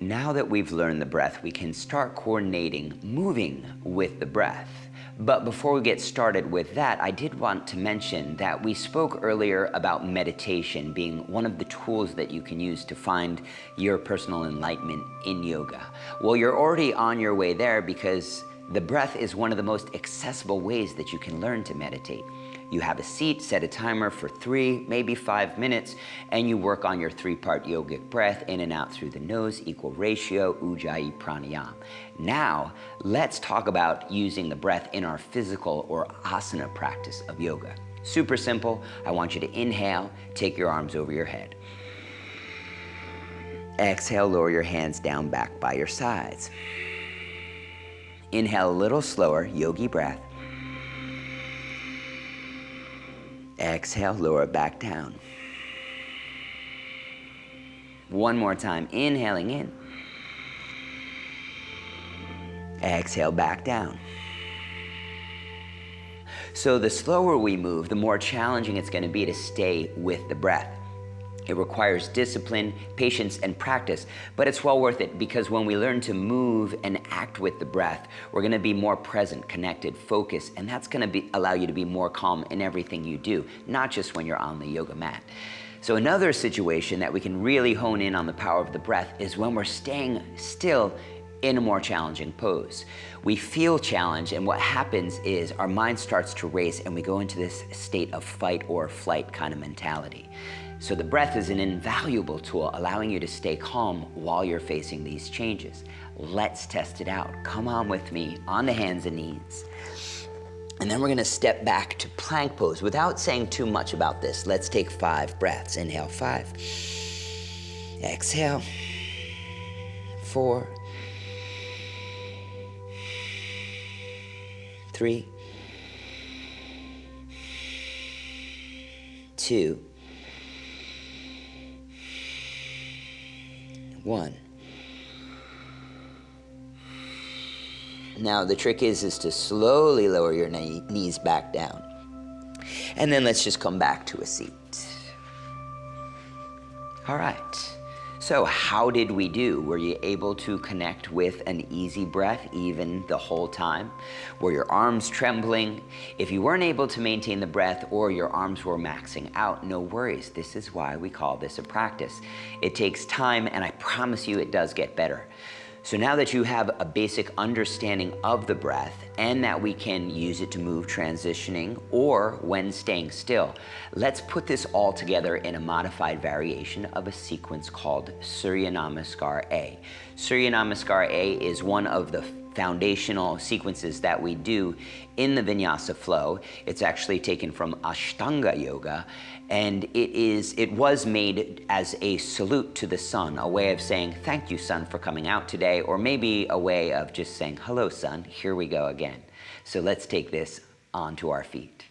Now that we've learned the breath, we can start coordinating, moving with the breath. But before we get started with that, I did want to mention that we spoke earlier about meditation being one of the tools that you can use to find your personal enlightenment in yoga. Well, you're already on your way there because the breath is one of the most accessible ways that you can learn to meditate. You have a seat, set a timer for 3, maybe 5 minutes, and you work on your 3-part yogic breath in and out through the nose, equal ratio, Ujjayi pranayama. Now, let's talk about using the breath in our physical or asana practice of yoga. Super simple. I want you to inhale, take your arms over your head. Exhale, lower your hands down back by your sides. Inhale a little slower, yogi breath. Exhale, lower it back down. One more time, inhaling in. Exhale, back down. So the slower we move, the more challenging it's going to be to stay with the breath. It requires discipline, patience, and practice, but it's well worth it because when we learn to move and act with the breath, we're going to be more present, connected, focused, and that's going to allow you to be more calm in everything you do, not just when you're on the yoga mat. So another situation that we can really hone in on the power of the breath is when we're staying still in a more challenging pose. We feel challenged, and what happens is our mind starts to race and we go into this state of fight or flight kind of mentality. So the breath is an invaluable tool allowing you to stay calm while you're facing these changes. Let's test it out. Come on with me on the hands and knees. And then we're gonna step back to plank pose. Without saying too much about this, let's take 5 breaths. Inhale, 5. Exhale, 4. 3. 2. 1. Now the trick is to slowly lower your knees back down. And then let's just come back to a seat. All right. So how did we do? Were you able to connect with an easy breath even the whole time? Were your arms trembling? If you weren't able to maintain the breath or your arms were maxing out, no worries. This is why we call this a practice. It takes time, and I promise you it does get better. So now that you have a basic understanding of the breath and that we can use it to move transitioning or when staying still, let's put this all together in a modified variation of a sequence called SURYA Namaskara A. SURYA Namaskara A is one of the foundational sequences that we do in the vinyasa flow. It's actually taken from Ashtanga yoga, and it was made as a salute to the sun, a way of saying, thank you, sun, for coming out today, or maybe a way of just saying, hello, sun, here we go again. So let's take this onto our feet.